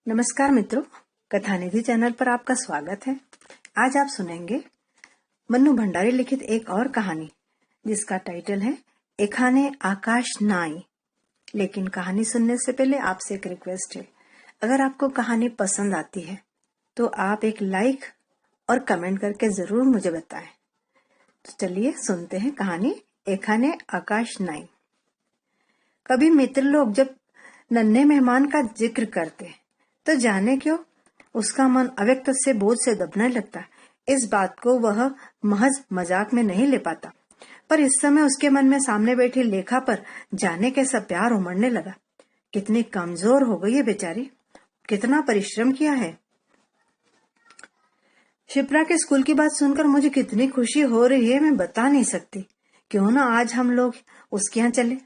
नमस्कार मित्रों, कथानिधि चैनल पर आपका स्वागत है। आज आप सुनेंगे मन्नू भंडारी लिखित एक और कहानी जिसका टाइटल है एखाने आकाश नाई। लेकिन कहानी सुनने से पहले आपसे एक रिक्वेस्ट है, अगर आपको कहानी पसंद आती है तो आप एक लाइक और कमेंट करके जरूर मुझे बताएं। तो चलिए सुनते हैं कहानी एखाने आकाश नाई। कभी मित्र लोग जब नन्हे मेहमान का जिक्र करते तो जाने क्यों उसका मन अव्यक्त से बोझ से दबने लगता। इस बात को वह महज मजाक में नहीं ले पाता, पर इस समय उसके मन में सामने बैठी लेखा पर जाने कैसा प्यार उमड़ने लगा। कितनी कमजोर हो गई है बेचारी, कितना परिश्रम किया है। शिप्रा के स्कूल की बात सुनकर मुझे कितनी खुशी हो रही है, मैं बता नहीं सकती। क्यों ना आज हम लोग उसके यहाँ चले।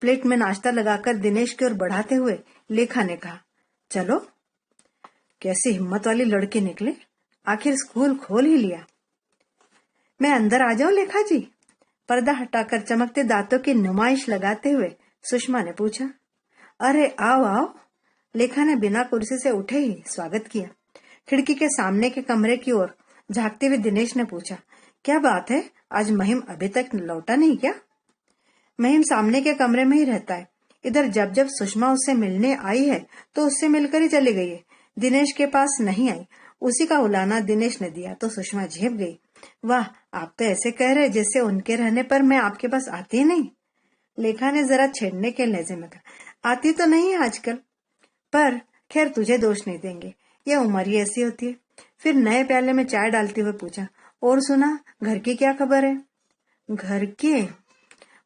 प्लेट में नाश्ता लगाकर दिनेश की ओर बढ़ाते हुए लेखा ने कहा, चलो। कैसी हिम्मत वाली लड़की निकले, आखिर स्कूल खोल ही लिया। मैं अंदर आ जाऊं लेखा जी? पर्दा हटाकर चमकते दांतों की नुमाइश लगाते हुए सुषमा ने पूछा। अरे आओ आओ, लेखा ने बिना कुर्सी से उठे ही स्वागत किया। खिड़की के सामने के कमरे की ओर झांकते हुए दिनेश ने पूछा, क्या बात है, आज महिम अभी तक लौटा नहीं क्या? महिम सामने के कमरे में ही रहता है। इधर जब जब सुषमा उससे मिलने आई है तो उससे मिलकर ही चली गई है। दिनेश के पास नहीं आई। उसी का उलाना दिनेश ने दिया तो सुषमा झेप गई। वाह, आप तो ऐसे कह रहे जैसे उनके रहने पर मैं आपके पास आती ही नहीं। लेखा ने जरा छेड़ने के लहजे में कहा, आती तो नहीं है आजकल, पर खैर तुझे दोष नहीं देंगे, ये उम्र ही ऐसी होती है। फिर नए प्याले में चाय डालते हुए पूछा, और सुना, घर की क्या खबर है? घर की?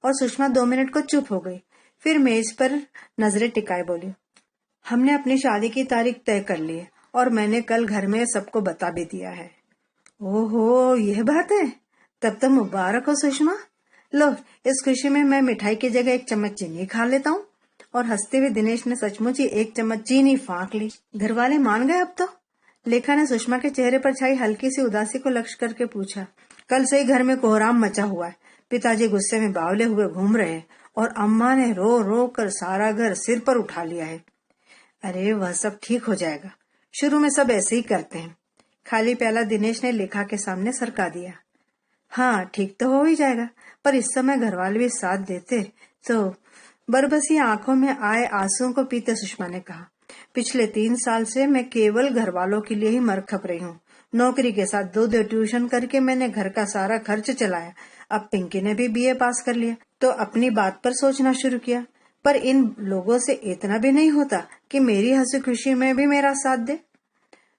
और सुषमा 2 मिनट को चुप हो गई। फिर मेज पर नजरें टिकाए बोली, हमने अपनी शादी की तारीख तय कर ली है और मैंने कल घर में सबको बता भी दिया है। ओहो, यह बात है? तब तो मुबारक हो सुषमा। लो, इस खुशी में मैं मिठाई की जगह 1 चम्मच चीनी खा लेता हूँ। और हंसते हुए दिनेश ने सचमुच ही 1 चम्मच चीनी फाँक ली। घर वाले मान गए अब तो? लेखा ने सुषमा के चेहरे पर छाई हल्की सी उदासी को लक्ष्य करके पूछा। कल से ही घर में कोहराम मचा हुआ है। पिताजी गुस्से में बावले हुए घूम रहे हैं और अम्मा ने रो रो कर सारा घर सिर पर उठा लिया है। अरे वह सब ठीक हो जाएगा, शुरू में सब ऐसे ही करते हैं। खाली प्याला दिनेश ने लेखा के सामने सरका दिया। हाँ, ठीक तो हो ही जाएगा, पर इस समय घर वाले भी साथ देते तो। बरबसी आंखों में आए आंसुओं को पीते सुषमा ने कहा, पिछले 3 साल से मैं केवल घर वालों के लिए ही मर खप रही हूँ। नौकरी के साथ 2 ट्यूशन करके मैंने घर का सारा खर्च चलाया। अब पिंकी ने भी बीए पास कर लिया तो अपनी बात पर सोचना शुरू किया, पर इन लोगों से इतना भी नहीं होता कि मेरी हंसी खुशी में भी मेरा साथ दे।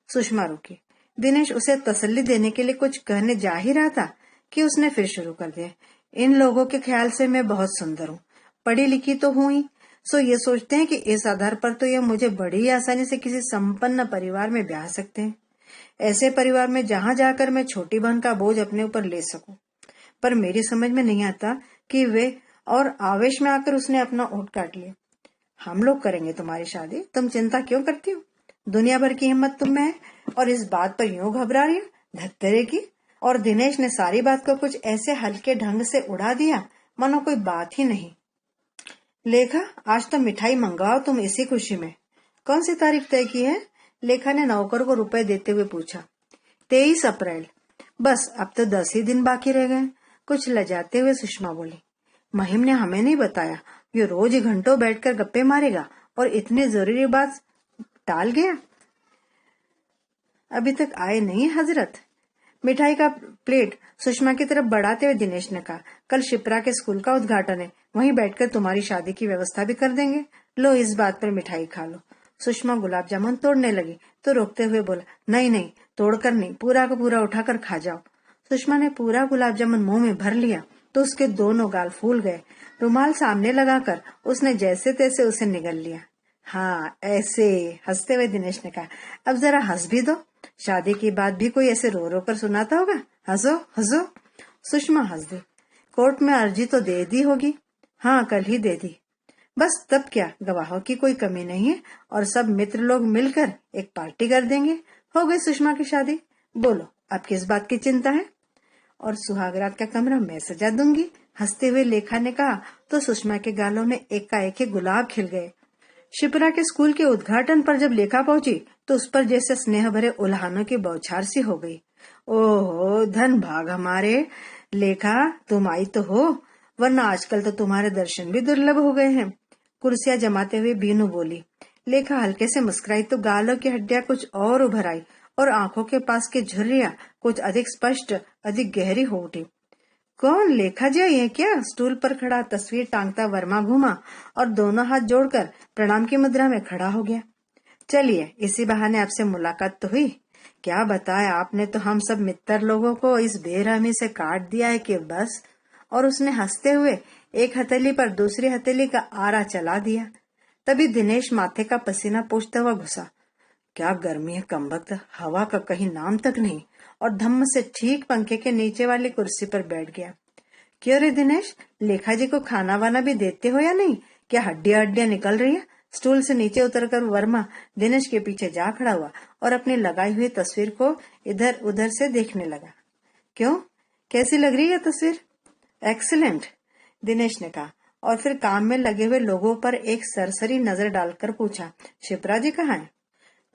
सुषमा रुकी। दिनेश उसे तसल्ली देने के लिए कुछ कहने जा ही रहा था कि उसने फिर शुरू कर दिया, इन लोगों के ख्याल से मैं बहुत सुंदर हूँ, पढ़ी लिखी तो हूँ ही, सो ये सोचते हैं कि इस आधार पर तो ये मुझे बड़ी आसानी से किसी संपन्न परिवार में ब्याह सकते हैं, ऐसे परिवार में जहां जाकर मैं छोटी बहन का बोझ अपने ऊपर ले सकूं। पर मेरी समझ में नहीं आता कि वे, और आवेश में आकर उसने अपना ओठ काट लिया। हम लोग करेंगे तुम्हारी शादी, तुम चिंता क्यों करती हो? दुनिया भर की हिम्मत तुम में है और इस बात पर यूं घबरा रही हो, धत्तेरे की। और दिनेश ने सारी बात को कुछ ऐसे हल्के ढंग से उड़ा दिया मानो कोई बात ही नहीं। लेखा, आज तो मिठाई मंगवाओ तुम इसी खुशी में। कौन सी तारीख तय की है? लेखा ने नौकर को रुपए देते हुए पूछा। 23 अप्रैल। बस अब तो 10 ही दिन बाकी रह गए। कुछ लजाते हुए सुषमा बोली, महिम ने हमें नहीं बताया, ये रोज ही घंटों बैठकर गप्पे मारेगा और इतनी जरूरी बात टाल गया। अभी तक आए नहीं हजरत। मिठाई का प्लेट सुषमा की तरफ बढ़ाते हुए दिनेश ने कहा, कल शिप्रा के स्कूल का उद्घाटन है, वहीं बैठकर तुम्हारी शादी की व्यवस्था भी कर देंगे। लो, इस बात पर मिठाई खा लो। सुषमा गुलाब जामुन तोड़ने लगी तो रोकते हुए बोला, नहीं नहीं, तोड़कर नहीं, पूरा का पूरा उठाकर खा जाओ। सुषमा ने पूरा गुलाब जामुन मुंह में भर लिया तो उसके दोनों गाल फूल गए। रुमाल सामने लगाकर उसने जैसे तैसे उसे निगल लिया। हाँ ऐसे, हंसते हुए दिनेश ने कहा, अब जरा हंस भी दो, शादी की बात भी कोई ऐसे रो रो कर सुनाता होगा, हंसो हंसो। सुषमा हंस दी। कोर्ट में अर्जी तो दे दी होगी? हाँ, कल ही दे दी। बस तब क्या, गवाहों की कोई कमी नहीं है और सब मित्र लोग मिलकर एक पार्टी कर देंगे, हो गई सुषमा की शादी। बोलो, अब किस बात की चिंता है? और सुहागरात का कमरा मैं सजा दूंगी, हंसते हुए लेखा ने कहा तो सुषमा के गालों में एकाएक गुलाब खिल गए। शिप्रा के स्कूल के उद्घाटन पर जब लेखा पहुंची तो उस पर जैसे स्नेह भरे उल्हानों की बौछार सी हो गई। ओहो धन भाग हमारे, लेखा तुम आई तो हो, वरना आजकल तो तुम्हारे दर्शन भी दुर्लभ हो गए हैं। कुर्सियां जमाते हुए बीनू बोली। लेखा हल्के से मुस्कुराई तो गालों की हड्डियां कुछ और उभर आई और आंखों के पास की झुर्रियां कुछ अधिक स्पष्ट, अधिक गहरी हो उठी। कौन, लेखा जी ये क्या? स्टूल पर खड़ा तस्वीर टांगता वर्मा घूमा और दोनों हाथ जोड़कर प्रणाम की मुद्रा में खड़ा हो गया। चलिए, इसी बहाने आपसे मुलाकात तो हुई। क्या बताया आपने, तो हम सब मित्र लोगों को इस बेरहमी से काट दिया है कि बस। और उसने हंसते हुए एक हथेली पर दूसरी हथेली का आरा चला दिया। तभी दिनेश माथे का पसीना पोंछता हुआ घुसा। क्या गर्मी है कमबख्त, हवा का कहीं नाम तक नहीं, और धम्म से ठीक पंखे के नीचे वाली कुर्सी पर बैठ गया। क्यों रे दिनेश, लेखा जी को खाना वाना भी देते हो या नहीं? क्या हड्डियां हड्डियां निकल रही है? स्टूल से नीचे उतरकर वर्मा दिनेश के पीछे जा खड़ा हुआ और अपनी लगाई हुई तस्वीर को इधर उधर से देखने लगा। क्यों, कैसी लग रही है तस्वीर? एक्सीलेंट, दिनेश ने कहा और फिर काम में लगे हुए लोगों पर एक सरसरी नजर डालकर पूछा, शिप्रा जी कहाँ है?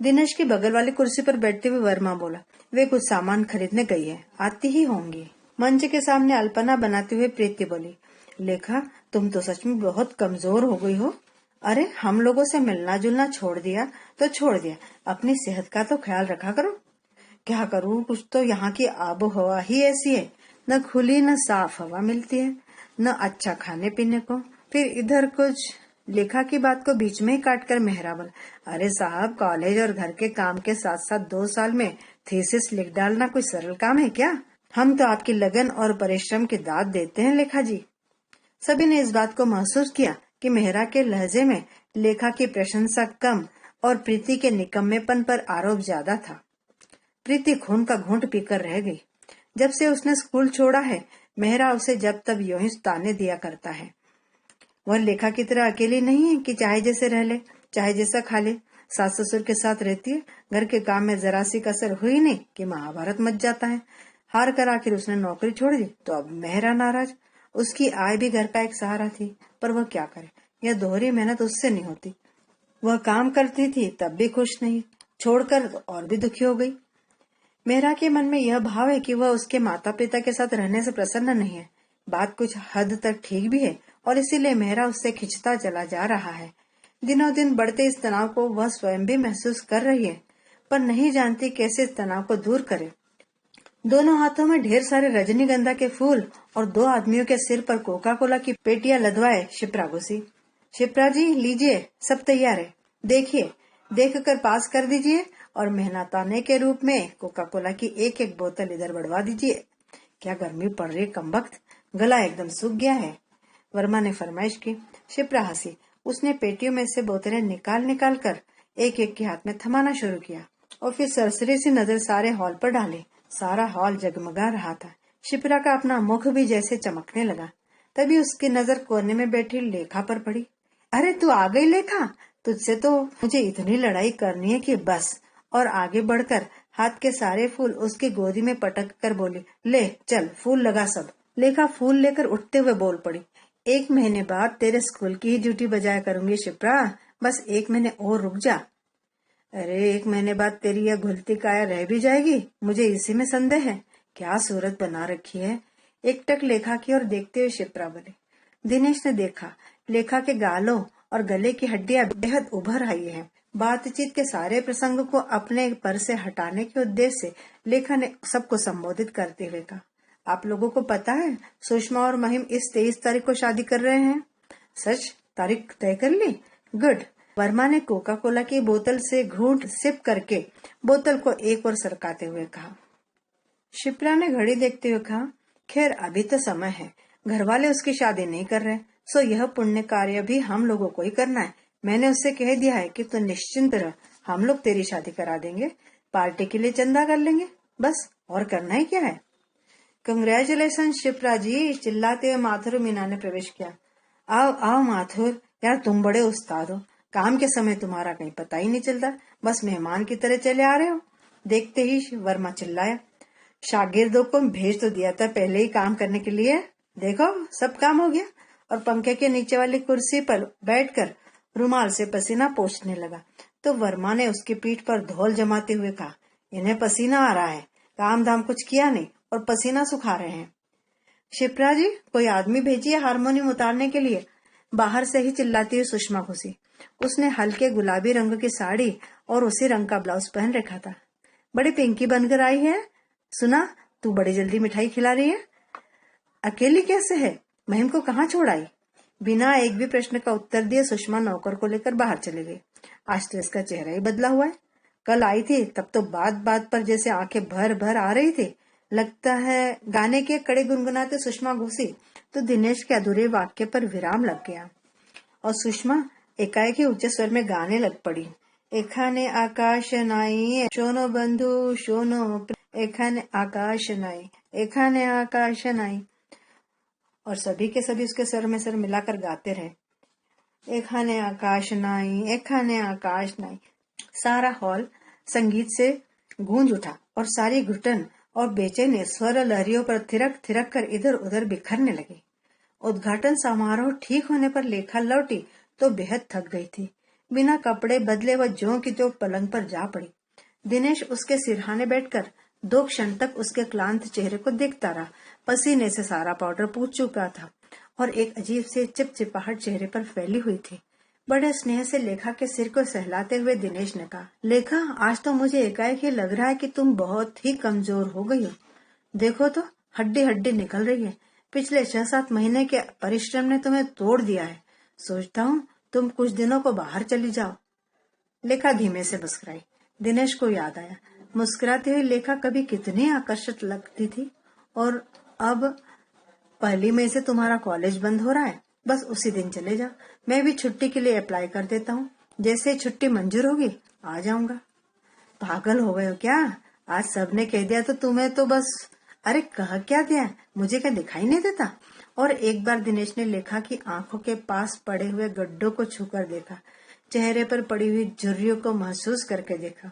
दिनेश की बगल वाली कुर्सी पर बैठते हुए वर्मा बोला, वे कुछ सामान खरीदने गई है, आती ही होंगी। मंच के सामने अल्पना बनाते हुए प्रीति बोली, लेखा तुम तो सच में बहुत कमजोर हो गई हो। अरे हम लोगों से मिलना जुलना छोड़ दिया तो छोड़ दिया, अपनी सेहत का तो ख्याल रखा करो। क्या करूं, कुछ तो यहाँ की आबो हवा ही ऐसी है, न खुली न साफ हवा मिलती है, न अच्छा खाने पीने को। फिर इधर कुछ। लेखा की बात को बीच में ही काटकर मेहरा बोला, अरे साहब, कॉलेज और घर के काम के साथ साथ 2 साल में थीसिस लिख डालना कोई सरल काम है क्या? हम तो आपकी लगन और परिश्रम की दाद देते हैं लेखा जी। सभी ने इस बात को महसूस किया कि मेहरा के लहजे में लेखा की प्रशंसा कम और प्रीति के निकम्मेपन पर आरोप ज्यादा था। प्रीति खून का घूंट पीकर रह गई। जब से उसने स्कूल छोड़ा है, मेहरा उसे जब तब यूं ही ताने दिया करता है। वह लेखा की तरह अकेली नहीं है कि चाहे जैसे रह ले, चाहे जैसा खा ले। सास ससुर के साथ रहती है, घर के काम में जरा सी कसर हुई नहीं कि महाभारत मच जाता है। हार कर आखिर उसने नौकरी छोड़ दी तो अब मेहरा नाराज। उसकी आय भी घर का एक सहारा थी, पर वह क्या करे, यह दोहरी मेहनत उससे नहीं होती। वह काम करती थी तब भी खुश नहीं, छोड़कर तो और भी दुखी हो गई। मेहरा के मन में यह भाव है कि वह उसके माता पिता के साथ रहने से प्रसन्न नहीं है। बात कुछ हद तक ठीक भी है और इसीलिए मेहरा उससे खिंचता चला जा रहा है। दिनों दिन बढ़ते इस तनाव को वह स्वयं भी महसूस कर रही है, पर नहीं जानती कैसे इस तनाव को दूर करे। दोनों हाथों में ढेर सारे रजनीगंधा के फूल और 2 आदमियों के सिर पर कोका कोला की पेटियां लदवाए शिप्रा घुसी। शिप्रा जी लीजिए, सब तैयार है, देखिए, देख कर पास कर दीजिए और मेहनताने के रूप में कोका कोला की एक एक बोतल इधर बढ़वा दीजिए। क्या गर्मी पड़ रही है कमबख्त, गला एकदम सूख गया है, वर्मा ने फरमाइश की। शिप्रा हंसी। उसने पेटियों में से बोतलें निकाल निकाल कर एक एक के हाथ में थमाना शुरू किया और फिर सरसरी सी नजर सारे हॉल पर डाली। सारा हॉल जगमगा रहा था। शिप्रा का अपना मुख भी जैसे चमकने लगा। तभी उसकी नजर कोने में बैठी लेखा पर पड़ी। अरे तू आ गई लेखा, तुझसे तो मुझे इतनी लड़ाई करनी है कि बस। और आगे बढ़कर हाथ के सारे फूल उसकी गोदी में पटक कर बोली, ले चल फूल लगा सब। लेखा फूल लेकर उठते हुए बोल पड़ी, 1 महीने बाद तेरे स्कूल की ही ड्यूटी बजाया करूंगी शिप्रा, बस 1 महीने और रुक जा। अरे 1 महीने बाद तेरी यह घुलती काया रह भी जाएगी, मुझे इसी में संदेह है। क्या सूरत बना रखी है। एकटक लेखा की ओर देखते हुए शिप्रा बोली। दिनेश ने देखा, लेखा के गालों और गले की हड्डियां बेहद उभर आई है। बातचीत के सारे प्रसंग को अपने पर से हटाने के उद्देश्य से लेखा ने सबको संबोधित करते हुए कहा, आप लोगों को पता है सुषमा और महिम इस 23 तारीख को शादी कर रहे हैं? सच? तारीख तय कर ली? गुड। वर्मा ने कोका कोला की बोतल से घूंट सिप करके बोतल को एक और सरकाते हुए कहा। शिप्रा ने घड़ी देखते हुए कहा, खैर अभी तो समय है, घर वाले उसकी शादी नहीं कर रहे, सो यह पुण्य कार्य भी हम लोगों को ही करना है। मैंने उससे कह दिया है कि तू निश्चिंत रह, हम लोग तेरी शादी करा देंगे, पार्टी के लिए चंदा कर लेंगे, बस, और करना ही क्या है। कंग्रेचुलेशन शिप्रा जी, चिल्लाते हुए माथुर मीना ने प्रवेश किया। आओ आओ माथुर, यार तुम बड़े उस्ताद हो, काम के समय तुम्हारा कहीं पता ही नहीं चलता, बस मेहमान की तरह चले आ रहे हो। देखते ही वर्मा चिल्लाया, शागिर्दों को भेज तो दिया था पहले ही काम करने के लिए, देखो सब काम हो गया। और पंखे के नीचे वाली कुर्सी पर बैठकर रुमाल से पसीना पोंछने लगा तो वर्मा ने उसकी पीठ पर धौल जमाते हुए कहा, इन्हें पसीना आ रहा है, काम धाम कुछ किया नहीं और पसीना सुखा रहे हैं। शिप्रा जी, कोई आदमी भेजिए हारमोनियम उतारने के लिए। बाहर से ही चिल्लाती हुई सुषमा घुसी। उसने हल्के गुलाबी रंग की साड़ी और उसी रंग का ब्लाउज पहन रखा था। बड़ी पिंकी बनकर आई है। सुना तू बड़ी जल्दी मिठाई खिला रही है। अकेली कैसे है? महिम को कहाँ छोड़ आई? बिना एक भी प्रश्न का उत्तर दिए सुषमा नौकर को लेकर बाहर चली गई। आज तो इसका चेहरा ही बदला हुआ है। कल आई थी तब तो बात बात पर जैसे आंखें भर भर आ रही थी। लगता है गाने के कड़े गुनगुनाते सुषमा घुसी तो दिनेश के अधूरे वाक्य पर विराम लग गया और सुषमा एकाएक ही ऊंचे स्वर में गाने लग पड़ी। एखाने आकाश नाई शोनो बंधु शोनो, एखाने आकाश नाई, एखाने आकाश नाई। और सभी के सभी उसके सर में सर मिलाकर गाते रहे। एखाने आकाश नाई, एखाने आकाश नाई। सारा हॉल संगीत से गूंज उठा और सारी घुटन और बेचैनी स्वर लहरियों पर थिरक थिरक कर इधर उधर बिखरने लगी। उद्घाटन समारोह ठीक होने पर लेखा लौटी तो बेहद थक गई थी। बिना कपड़े बदले वह ज्यों की त्यों पलंग पर जा पड़ी। दिनेश उसके सिरहाने बैठकर 2 क्षण तक उसके क्लांत चेहरे को देखता रहा। पसीने से सारा पाउडर पूछ चुका था और एक अजीब से चिपचिपाहट चेहरे पर फैली हुई थी। बड़े स्नेह से लेखा के सिर को सहलाते हुए दिनेश ने कहा, लेखा, आज तो मुझे एकाएक ही लग रहा है कि तुम बहुत ही कमजोर हो गई हो। देखो तो हड्डी हड्डी निकल रही है। पिछले 6-7 महीने के परिश्रम ने तुम्हें तोड़ दिया है। सोचता हूँ तुम कुछ दिनों को बाहर चली जाओ। लेखा धीमे से मुस्कुराई। दिनेश को याद आया, मुस्कुराती हुई लेखा कभी कितनी आकर्षक लगती थी। और अब 1 मई से तुम्हारा कॉलेज बंद हो रहा है, बस उसी दिन चले जाओ। मैं भी छुट्टी के लिए अप्लाई कर देता हूँ। जैसे छुट्टी मंजूर होगी आ जाऊंगा। पागल हो गए हो क्या? आज सबने कह दिया तो तुम्हें तो बस। अरे कह क्या दिया, मुझे क्या दिखाई नहीं देता? और एक बार दिनेश ने लेखा की आंखों के पास पड़े हुए गड्ढों को छूकर देखा, चेहरे पर पड़ी हुई झुर्रियों को महसूस करके देखा।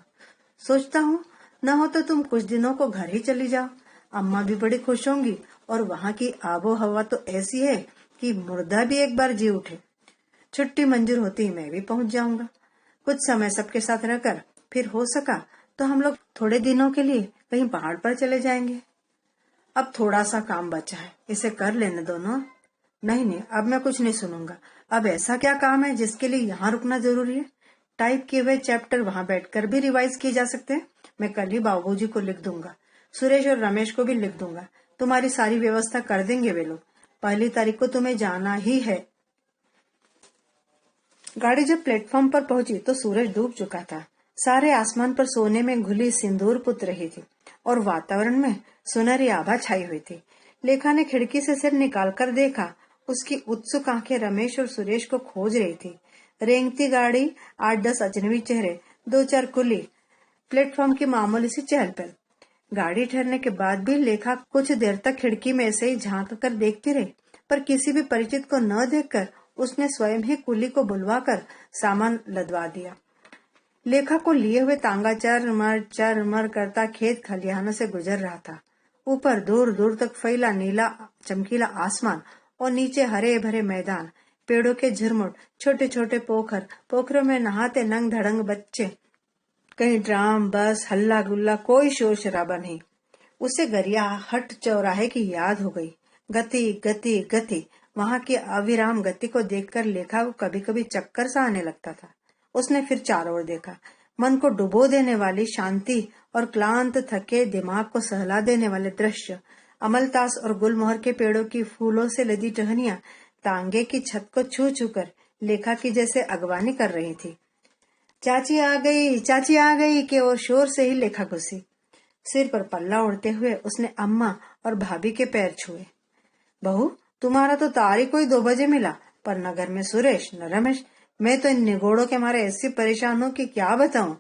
सोचता हूँ न हो तो तुम कुछ दिनों को घर ही चली जाओ। अम्मा भी बड़ी खुश होंगी और वहाँ की आबो हवा तो ऐसी है कि मुर्दा भी एक बार जी उठे। छुट्टी मंजूर होती ही मैं भी पहुंच जाऊंगा। कुछ समय सबके साथ रहकर फिर हो सका तो हम लोग थोड़े दिनों के लिए कहीं पहाड़ पर चले जाएंगे। अब थोड़ा सा काम बचा है, इसे कर लेने दो ना। नहीं, अब मैं कुछ नहीं सुनूंगा। अब ऐसा क्या काम है जिसके लिए यहाँ रुकना जरूरी है? टाइप किए हुए चैप्टर वहाँ बैठकर भी रिवाइज किए जा सकते हैं। मैं कल ही बाबूजी को लिख दूंगा। सुरेश और रमेश को भी लिख दूंगा। तुम्हारी सारी व्यवस्था कर देंगे वे लोग। 1 तारीख को तुम्हें जाना ही है। गाड़ी जब प्लेटफॉर्म पर पहुंची तो सूरज डूब चुका था। सारे आसमान पर सोने में घुली सिंदूर पुत रही थी और वातावरण में सुनहरी आभा छाई हुई थी। लेखा ने खिड़की से सिर निकालकर देखा। उसकी उत्सुक आंखें रमेश और सुरेश को खोज रही थी। रेंगती गाड़ी, 8-10 अजनबी चेहरे, 2-4 कुली, प्लेटफॉर्म की मामूली सी चहल पहल। गाड़ी ठहरने के बाद भी लेखा कुछ देर तक खिड़की में ऐसे ही झांक कर देखती रही, पर किसी भी परिचित को न देखकर उसने स्वयं ही कुली को बुलवाकर सामान लदवा दिया। लेखा को लिए हुए तांगा चर मर करता खेत खलिहानों से गुजर रहा था। ऊपर दूर दूर तक फैला नीला चमकीला आसमान और नीचे हरे भरे मैदान, पेड़ों के झुरमुट, छोटे छोटे पोखरों में नहाते नंग धड़ंग बच्चे। कहीं ड्राम, बस, हल्ला गुल्ला, कोई शोर शराबा नहीं। उसे गरियाहट चौराहे की याद हो गई। गति गति गति। वहां की अविराम गति को देखकर लेखा को कभी कभी चक्कर सा आने लगता था। उसने फिर चारों ओर देखा। मन को डुबो देने वाली शांति और क्लांत थके दिमाग को सहला देने वाले दृश्य, अमलतास और गुलमोहर के पेड़ों की फूलों से लदी टहनियां तांगे की छत को छू छू कर लेखा की जैसे अगवानी कर रही थी। चाची आ गई के वो शोर से ही लेखा घुसी। सिर पर पल्ला ओढ़ते हुए उसने अम्मा और भाभी के पैर छुए। बहू, तुम्हारा तो तारीख कोई 2 बजे मिला, पर न घर में सुरेश न रमेश। मैं तो इन निगोड़ों के मारे ऐसी परेशान हूँ कि क्या बताऊं।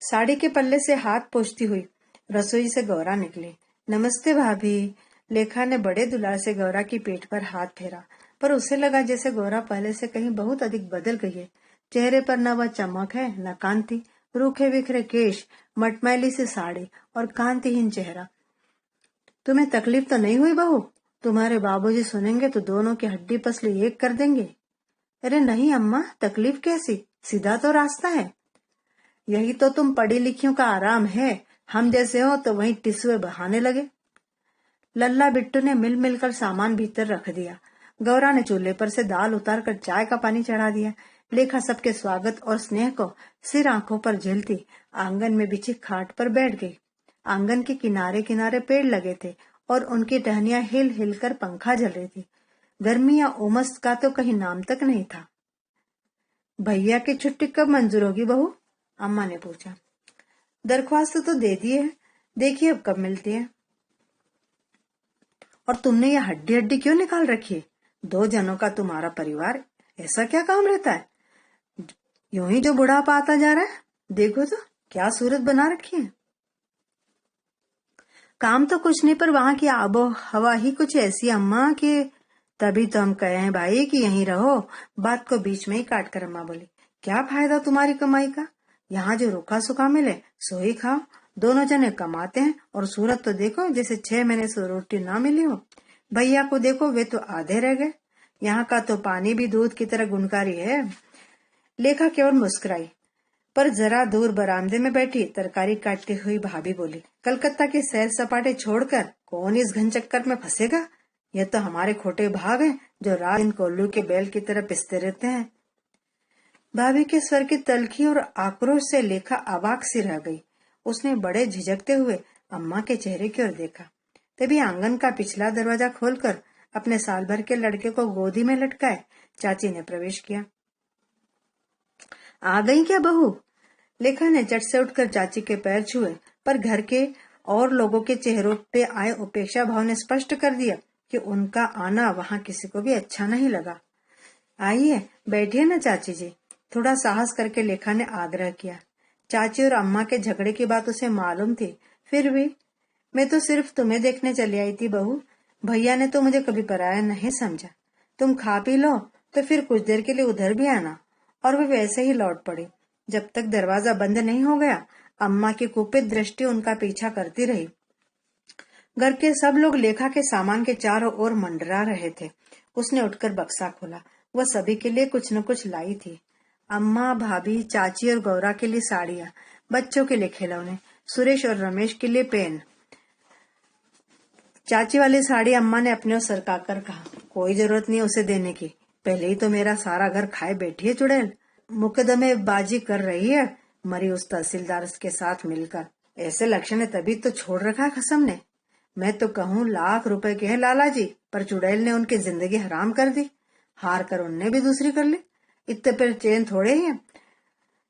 साड़ी के पल्ले से हाथ पोंछती हुई रसोई से गौरा निकली। नमस्ते भाभी। लेखा ने बड़े दुलार से गौरा की पीठ पर हाथ फेरा, पर उसे लगा जैसे गौरा पहले से कहीं बहुत अधिक बदल गई है। चेहरे पर न वह चमक है न कांति। रूखे बिखरे केश, मटमैली सी साड़ी और कांतिहीन चेहरा। तुम्हें तकलीफ तो नहीं हुई बहू? तुम्हारे बाबूजी सुनेंगे तो दोनों की हड्डी पसली एक कर देंगे। अरे नहीं अम्मा, तकलीफ कैसी, सीधा तो रास्ता है। यही तो तुम पढ़ी लिखियों का आराम है, हम जैसे हो तो वहीं टिसुए बहाने लगे। लल्ला बिट्टू ने मिल मिलकर सामान भीतर रख दिया। गौरा ने चूल्हे पर से दाल उतारकर चाय का पानी चढ़ा दिया। लेखा सबके स्वागत और स्नेह को सिर आंखों पर झेलती आंगन में बिछी खाट पर बैठ गई। आंगन के किनारे किनारे पेड़ लगे थे और उनकी टहनियां हिल हिल कर पंखा झल रही थी। गर्मी या उमस का तो कहीं नाम तक नहीं था। भैया की छुट्टी कब मंजूर होगी बहू? अम्मा ने पूछा। दरख्वास्त तो दे दी है, देखिए अब कब मिलती है। और तुमने ये हड्डी हड्डी क्यों निकाल रखी है? 2 जनों का तुम्हारा परिवार, ऐसा क्या काम रहता है? यूं ही जो बुढ़ापा आता जा रहा है, देखो तो क्या सूरत बना रखी है। काम तो कुछ नहीं, पर वहां की आबो हवा ही कुछ ऐसी अम्मा कि तभी तो हम कहे हैं भाई कि यहीं रहो। बात को बीच में ही काट कर अम्मा बोली, क्या फायदा तुम्हारी कमाई का? यहाँ जो रूखा सूखा मिले सो ही खाओ। दोनों जने कमाते हैं और सूरत तो देखो जैसे 6 महीने से रोटी ना मिली हो। भैया को देखो, वे तो आधे रह गए। यहाँ का तो पानी भी दूध की तरह गुणकारी है। लेखा केवल मुस्कुराई, पर जरा दूर बरामदे में बैठी तरकारी काटती हुई भाभी बोली, कलकत्ता के सैर सपाटे छोड़कर कौन इस घन चक्कर में फंसेगा? यह तो हमारे खोटे भाग हैं जो रात दिन कोल्लू के बैल की तरह पिसते रहते हैं। भाभी के स्वर की तलखी और आक्रोश से लेखा अवाक सी रह गई। उसने बड़े झिझकते हुए अम्मा के चेहरे की ओर देखा। तभी आंगन का पिछला दरवाजा खोलकर अपने साल भर के लड़के को गोदी में लटकाए चाची ने प्रवेश किया। आ गई क्या बहू? लेखा ने चट से उठकर चाची के पैर छुए, पर घर के और लोगों के चेहरों पे आए उपेक्षा भाव ने स्पष्ट कर दिया कि उनका आना वहां किसी को भी अच्छा नहीं लगा। आइए बैठिए ना चाची जी, थोड़ा साहस करके लेखा ने आग्रह किया। चाची और अम्मा के झगड़े की बात उसे मालूम थी, फिर भी मैं तो सिर्फ तुम्हें देखने चली आई थी बहू। भैया ने तो मुझे कभी पराया नहीं समझा। तुम खा पी लो तो फिर कुछ देर के लिए उधर भी आना। और वे वैसे ही लौट पड़ी। जब तक दरवाजा बंद नहीं हो गया, अम्मा की कुपित दृष्टि उनका पीछा करती रही। घर के सब लोग लेखा के सामान के चारों ओर मंडरा रहे थे। उसने उठकर बक्सा खोला। वह सभी के लिए कुछ न कुछ लाई थी। अम्मा, भाभी, चाची और गौरा के लिए साड़ियां, बच्चों के लिए खिलौने, सुरेश और रमेश के लिए पेन। चाची वाली साड़ी अम्मा ने अपने ओर सरकाकर कहा, कोई जरूरत नहीं उसे देने की, पहले ही तो मेरा सारा घर खाए बैठी है चुड़ैल। मुकदमे बाजी कर रही है मरी उस तहसीलदार के साथ मिलकर। ऐसे लक्षण है तभी तो छोड़ रखा है खसम ने। मैं तो कहूँ लाख रुपए के हैं लाला जी, पर चुड़ैल ने उनकी जिंदगी हराम कर दी। हार कर उनने भी दूसरी कर ली। इतने पर चैन थोड़े ही है।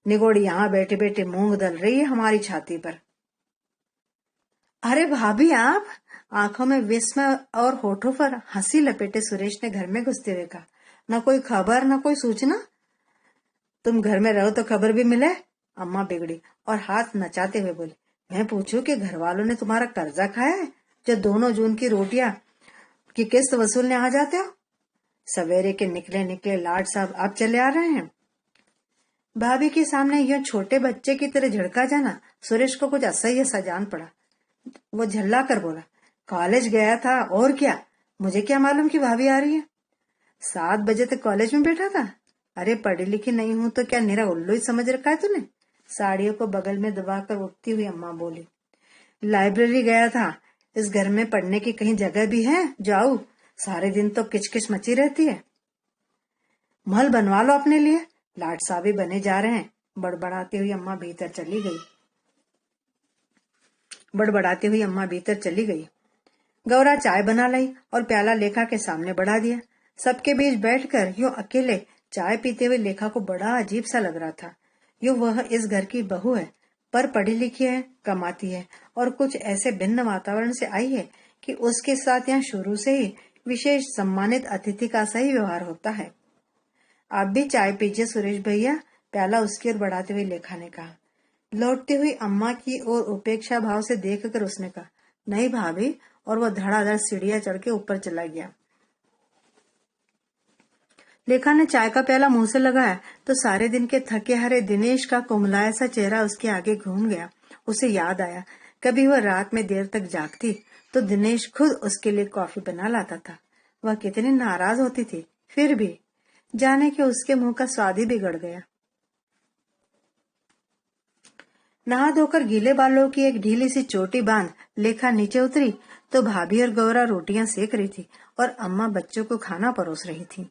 निगोड़ी यहाँ बैठे बैठे मूंग दल रही है हमारी छाती पर। अरे भाभी आप? आंखों में विस्मय और होठों पर हंसी लपेटे सुरेश ने घर में घुसते हुए कहा, न कोई खबर न कोई सूचना। तुम घर में रहो तो खबर भी मिले। अम्मा बिगड़ी और हाथ नचाते हुए बोली, मैं पूछूं कि घर वालों ने तुम्हारा कर्जा खाया है जो 2 जून की रोटियां की किस्त वसूलने आ जाते हो? सवेरे के निकले निकले लाड साहब अब चले आ रहे हैं। भाभी के सामने यह छोटे बच्चे की तरह झड़का जाना सुरेश को कुछ असह्य सा जान पड़ा। वो झल्ला कर बोला, कॉलेज गया था और क्या, मुझे क्या मालूम कि भाभी आ रही है। 7 बजे तक कॉलेज में बैठा था। अरे पढ़ी लिखी नहीं हूं तो क्या मेरा उल्लू ही समझ रखा है तूने? साड़ियों को बगल में दबाकर उठती हुई अम्मा बोली, लाइब्रेरी गया था। इस घर में पढ़ने की कहीं जगह भी है? जाऊं, सारे दिन तो किचकिच मची रहती है। महल बनवा लो अपने लिए, लाट साहब बने जा रहे हैं। बड़बड़ाती हुई अम्मा भीतर चली गई। गौरा चाय बना लाई और प्याला लेखा के सामने बढ़ा दिया। सबके बीच बैठकर यूं अकेले चाय पीते हुए लेखा को बड़ा अजीब सा लग रहा था। यूं वह इस घर की बहू है, पर पढ़ी लिखी है, कमाती है और कुछ ऐसे भिन्न वातावरण से आई है कि उसके साथ यहाँ शुरू से ही विशेष सम्मानित अतिथि का सा ही व्यवहार होता है। आप भी चाय पीजिए सुरेश भैया, प्याला उसकी ओर बढ़ाते हुए लेखा ने कहा। लौटती हुई अम्मा की ओर उपेक्षा भाव से देखकर उसने कहा, नहीं भाभी, और वह धड़ाधड़ सीढ़ियां चढ़ के ऊपर चला गया। लेखा ने चाय का प्याला मुंह से लगाया तो सारे दिन के थके हारे दिनेश का कुमलाया सा चेहरा उसके आगे घूम गया। उसे याद आया, कभी वह रात में देर तक जागती तो दिनेश खुद उसके लिए कॉफी बना लाता था। वह कितनी नाराज होती थी, फिर भी जाने कि उसके मुंह का स्वाद ही बिगड़ गया। नहा धोकर गीले बालों की एक ढीली सी चोटी बांध लेखा नीचे उतरी तो भाभी और गौरा रोटियां सेक रही थी और अम्मा बच्चों को खाना परोस रही थी।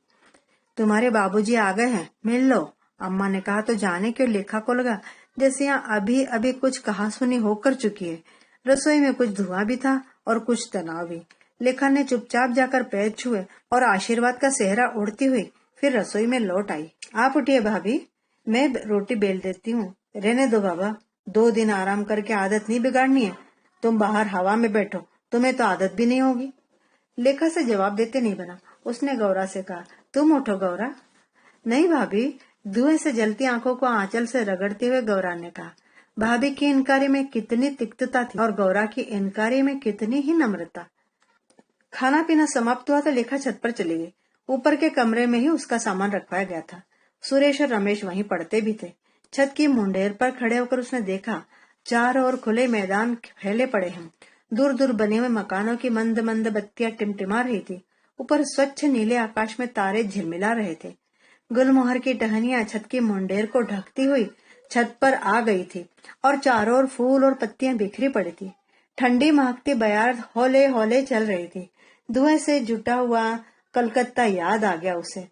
तुम्हारे बाबूजी आ गए हैं, मिल लो, अम्मा ने कहा तो जाने क्यों लेखा को लगा जैसे यहाँ अभी अभी कुछ कहा सुनी होकर चुकी है। रसोई में कुछ धुआं भी था और कुछ तनाव भी। लेखा ने चुपचाप जाकर पैर छुए और आशीर्वाद का सेहरा उड़ती हुई फिर रसोई में लौट आई। आप उठिए भाभी, मैं रोटी बेल देती हूँ। रहने दो बाबा, 2 दिन आराम करके आदत नहीं बिगाड़नी है। तुम बाहर हवा में बैठो, तुम्हें तो आदत भी नहीं होगी। लेखा से जवाब देते नहीं बना। उसने गौरा से कहा, तुम उठो गौरा। नहीं भाभी, धुएं से जलती आंखों को आंचल से रगड़ते हुए गौरा ने कहा। भाभी की इनकारी में कितनी तिक्तता थी और गौरा की इनकारी में कितनी ही नम्रता। खाना पीना समाप्त हुआ तो लेखा छत पर चली गई। ऊपर के कमरे में ही उसका सामान रखवाया गया था। सुरेश और रमेश वहीं पढ़ते भी थे। छत की मुंडेर पर खड़े होकर उसने देखा, चारों ओर खुले मैदान फैले पड़े हैं। दूर दूर बने हुए मकानों की मंद मंद बत्तियां टिमटिमा रही थी। ऊपर स्वच्छ नीले आकाश में तारे झिलमिला रहे थे। गुलमोहर की टहनियां छत की मुंडेर को ढकती हुई छत पर आ गई थी और चारों ओर फूल और पत्तियां बिखरी पड़ी थी। ठंडी महकती बयार हौले हौले चल रही थी। धुएं से जुटा हुआ कलकत्ता याद आ गया उसे,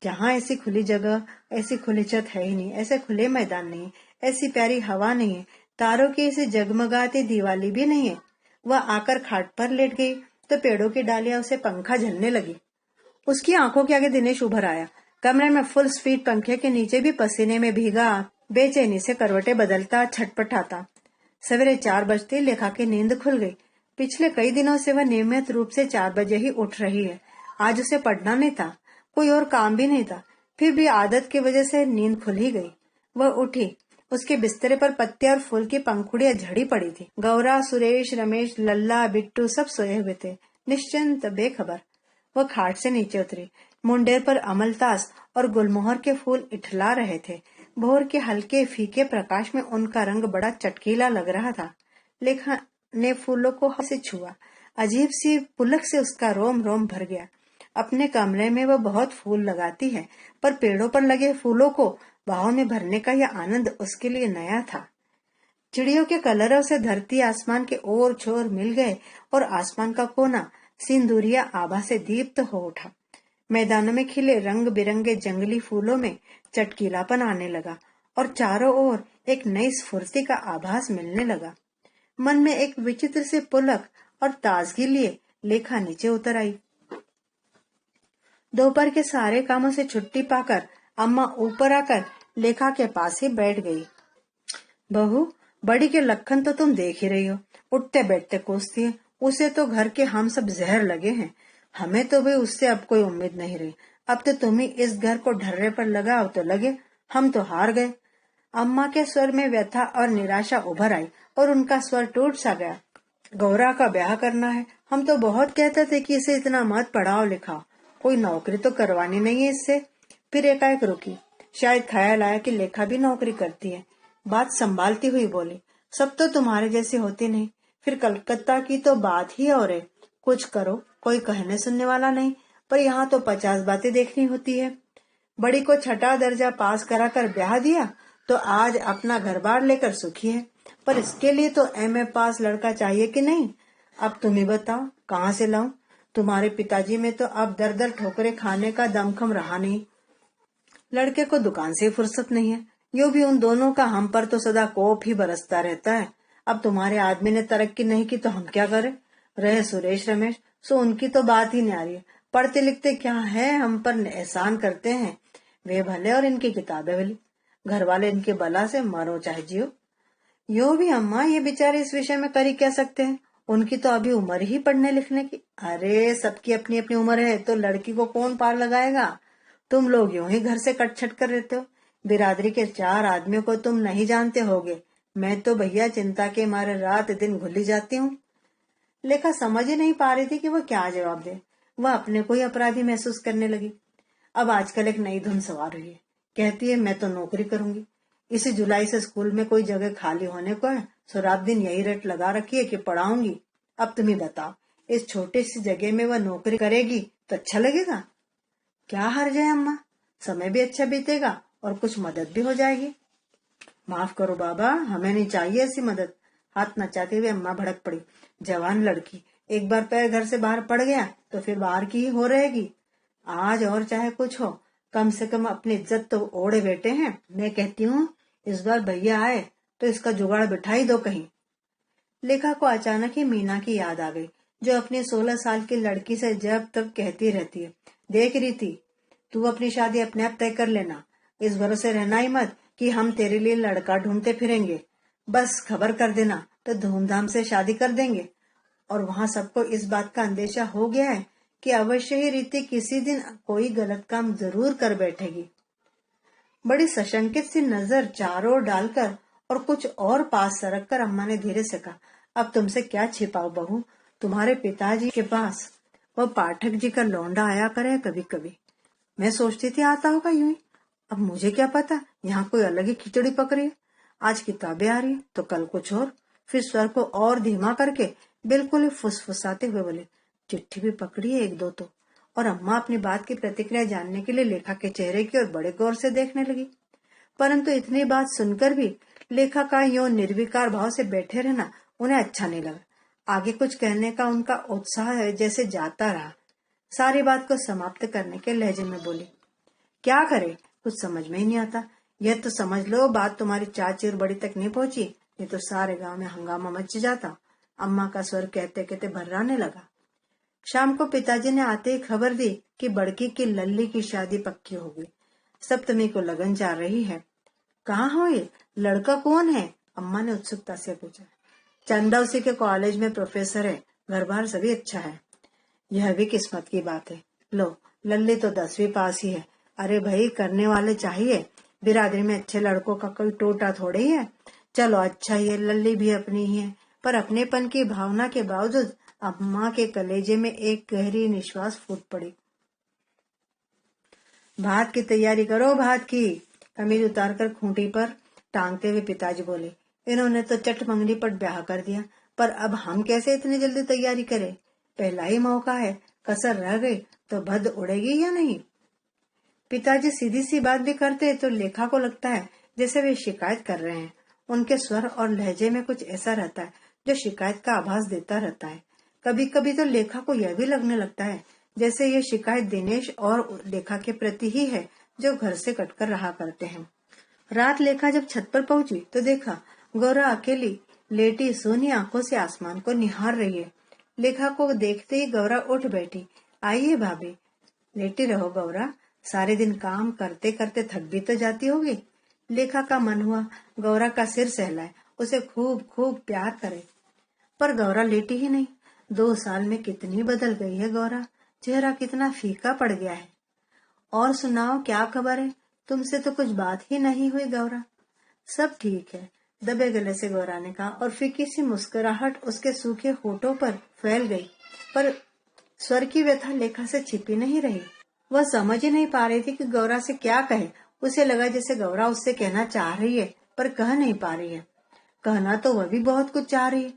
जहाँ ऐसी खुली जगह, ऐसी खुली छत है ही नहीं, ऐसे खुले मैदान नहीं, ऐसी प्यारी हवा नहीं है, तारों की ऐसी जगमगाती दिवाली भी नहीं है। वह आकर खाट पर लेट गई तो पेड़ों की डालियां उसे पंखा झलने लगी। उसकी आंखों के आगे दिनेश उभर आया। कमरे में फुल स्पीड पंखे के नीचे भी पसीने में भीगा बेचैनी से करवटें बदलता छटपटाता। सवेरे 4 बजते लेखा की नींद खुल गई। पिछले कई दिनों से वह नियमित रूप से 4 बजे ही उठ रही है। आज उसे पढ़ना नहीं था, कोई और काम भी नहीं था, फिर भी आदत की वजह से नींद खुल ही गई। वह उठी। उसके बिस्तरे पर पत्ते और फूल की पंखुड़ियां झड़ी पड़ी थी। गौरा, सुरेश, रमेश, लल्ला, बिट्टू सब सोए हुए थे, निश्चिंत, बेखबर। वह खाट से नीचे उतरी। मुंडेर पर अमलतास और गुलमोहर के फूल इठला रहे थे। भोर के हल्के फीके प्रकाश में उनका रंग बड़ा चटकीला लग रहा था। लेखा ने फूलों को हाथ से छुआ। अजीब सी पुलक से उसका रोम रोम भर गया। अपने कमरे में वह बहुत फूल लगाती है, पर पेड़ों पर लगे फूलों को बाहों में भरने का यह आनंद उसके लिए नया था। चिड़ियों के कलरों से धरती आसमान के ओर छोर मिल गए और आसमान का कोना सिंदूरिया आभा से दीप्त हो उठा। मैदानों में खिले रंग बिरंगे जंगली फूलों में चटकीलापन आने लगा और चारों ओर एक नई स्फूर्ति का आभास मिलने लगा। मन में एक विचित्र से पुलक और ताजगी लिए लेखा नीचे उतर आई। दोपहर के सारे कामों से छुट्टी पाकर अम्मा ऊपर आकर लेखा के पास ही बैठ गई। बहू, बड़ी के लखन तो तुम देख ही रही हो, उठते बैठते कोसती है। उसे तो घर के हम सब जहर लगे हैं, हमें तो भी उससे अब कोई उम्मीद नहीं रही। अब तो तुम ही इस घर को ढर्रे पर लगाओ तो लगे, हम तो हार गए। अम्मा के स्वर में व्यथा और निराशा उभर आई और उनका स्वर टूट सा गया। गौरा का ब्याह करना है, हम तो बहुत कहते थे कि इसे इतना मत पढ़ाओ लिखाओ, कोई नौकरी तो करवानी नहीं है इससे। फिर एकाएक रुकी। शायद ख्याल आया कि लेखा भी नौकरी करती है। बात संभालती हुई बोली, सब तो तुम्हारे जैसे होते नहीं। फिर कलकत्ता की तो बात ही और है, कुछ करो, कोई कहने सुनने वाला नहीं, पर यहाँ तो 50 बातें देखनी होती है। बड़ी को 6ठा दर्जा पास कराकर ब्याह दिया तो आज अपना घर बार लेकर सुखी है, पर इसके लिए तो एमए पास लड़का चाहिए कि नहीं। अब तुम ही बताओ, कहाँ से लाऊं? तुम्हारे पिताजी में तो अब दर दर ठोकरे खाने का दमखम रहा नहीं। लड़के को दुकान से फुर्सत नहीं है, यो भी उन दोनों का हम पर तो सदा कोप ही बरसता रहता है। अब तुम्हारे आदमी ने तरक्की नहीं की तो हम क्या करें? रहे सुरेश रमेश, सो उनकी तो बात ही नहीं आ रही है। पढ़ते लिखते क्या है, हम पर एहसान करते हैं, वे भले और इनकी किताबें भली। घर वाले इनके बला से मरो चाहे जियो। यो भी अम्मा, ये बेचारे इस विषय में कर ही क्या सकते हैं, उनकी तो अभी उम्र ही पढ़ने लिखने की। अरे सबकी अपनी अपनी उम्र है, तो लड़की को कौन पार लगाएगा? तुम लोग यूं ही घर से कट-छट कर रहते हो। बिरादरी के 4 आदमियों को तुम नहीं जानते होगे। मैं तो भैया चिंता के मारे रात दिन घुली जाती हूँ। लेखा समझ ही नहीं पा रही थी कि वह क्या जवाब दे। वह अपने को ही अपराधी महसूस करने लगी। अब आजकल एक नई धुन सवार हुई है। कहती है मैं तो नौकरी करूंगी। इसी जुलाई से स्कूल में कोई जगह खाली होने को है, सो रात दिन यही रट लगा रखी है कि पढ़ाऊंगी। अब तुम ही बताओ, इस छोटी सी जगह में वह नौकरी करेगी तो अच्छा लगेगा? क्या हर्ज है अम्मा? समय भी अच्छा बीतेगा और कुछ मदद भी हो जाएगी। माफ करो बाबा, हमें नहीं चाहिए ऐसी मदद। हाथ नचाते हुए अम्मा भड़क पड़ी। जवान लड़की, एक बार पैर घर से बाहर पड़ गया तो फिर बाहर की ही हो रहेगी। आज और चाहे कुछ हो, कम से कम अपनी इज्जत तो ओढ़े बैठे हैं। मैं कहती हूँ इस बार भैया आए तो इसका जुगाड़ बिठा ही दो कहीं। लेखा को अचानक ही मीना की याद आ गई, जो अपनी 16 साल की लड़की से जब तब कहती रहती है, देख रीति, तू अपनी शादी अपने आप तय कर लेना। इस भरोसे रहना ही मत कि हम तेरे लिए लड़का ढूंढते फिरेंगे। बस खबर कर देना तो धूमधाम से शादी कर देंगे। और वहां सबको इस बात का अंदेशा हो गया है कि अवश्य ही रीति किसी दिन कोई गलत काम जरूर कर बैठेगी। बड़ी सशंकित सी नजर चारों ओर डालकर और कुछ और पास सरक कर अम्मा ने धीरे से कहा, अब तुमसे क्या छिपाओ बहू, तुम्हारे पिताजी के पास वो पाठक जी का लौंडा आया करे कभी कभी। मैं सोचती थी आता होगा यूं ही। अब मुझे क्या पता, यहाँ कोई अलग ही खिचड़ी पक रही है। आज किताबें आ रही है तो कल कुछ और। फिर स्वर को और धीमा करके बिल्कुल ही फुसफुसाते हुए बोले, चिट्ठी भी पकड़ी है एक दो तो। और अम्मा अपनी बात की प्रतिक्रिया जानने के लिए लेखा के चेहरे की ओर बड़े गौर से देखने लगी। परंतु इतनी बात सुनकर भी लेखा का यूं निर्विकार भाव से बैठे रहना उन्हें अच्छा नहीं लगा। आगे कुछ कहने का उनका उत्साह जैसे जाता रहा। सारी बात को समाप्त करने के लहजे में बोली, क्या करे, कुछ समझ में ही नहीं आता। यह तो समझ लो बात तुम्हारी चाची और बड़ी तक नहीं पहुंची, ये तो सारे गांव में हंगामा मच जाता। अम्मा का स्वर कहते कहते भर्राने लगा। शाम को पिताजी ने आते ही खबर दी कि बड़की की लल्ली की शादी पक्की हो गई। सप्तमी को लगन जा रही है। कहाँ हो ये, लड़का कौन है? अम्मा ने उत्सुकता से पूछा। चंदा उसी के कॉलेज में प्रोफेसर है, घर बार सभी अच्छा है। यह भी किस्मत की बात है। लो, लल्ली तो 10वीं पास ही है। अरे भाई, करने वाले चाहिए। बिरादरी में अच्छे लड़कों का कोई टोटा थोड़े ही है। चलो अच्छा ही है, लल्ली भी अपनी ही है। पर अपनेपन की भावना के बावजूद अम्मा के कलेजे में एक गहरी निश्वास फूट पड़ी। भात की तैयारी करो, भात की। कमीज उतारकर खूंटी पर टांगते हुए पिताजी बोले, इन्होंने तो चट मंगनी पर ब्याह कर दिया, पर अब हम कैसे इतनी जल्दी तैयारी करें? पहला ही मौका है, कसर रह गई तो भद उड़ेगी या नहीं? पिताजी सीधी सी बात भी करते तो लेखा को लगता है जैसे वे शिकायत कर रहे हैं। उनके स्वर और लहजे में कुछ ऐसा रहता है जो शिकायत का आभास देता रहता है। कभी कभी तो लेखा को यह भी लगने लगता है जैसे ये शिकायत दिनेश और लेखा के प्रति ही है, जो घर से कटकर रहा करते हैं। रात लेखा जब छत पर पहुंची तो देखा गौरा अकेली लेटी सोनी आंखों से आसमान को निहार रही है। लेखा को देखते ही गौरा उठ बैठी। आइए भाभी। लेटी रहो गौरा, सारे दिन काम करते करते थक भी तो जाती होगी। लेखा का मन हुआ गौरा का सिर सहलाए, उसे खूब खूब प्यार करे, पर गौरा लेटी ही नहीं। 2 साल में कितनी बदल गई है गौरा, चेहरा कितना फीका पड़ गया है। और सुनाओ, क्या खबर है? तुमसे तो कुछ बात ही नहीं हुई गौरा। सब ठीक है, दबे गले से गौरा ने कहा, और फीकी सी मुस्कुराहट उसके सूखे होठों पर फैल गई। पर स्वर की व्यथा लेखा से छिपी नहीं रही। वह समझ ही नहीं पा रही थी कि गौरा से क्या कहे। उसे लगा जैसे गौरा उससे कहना चाह रही है पर कह नहीं पा रही है। कहना तो वह भी बहुत कुछ चाह रही है,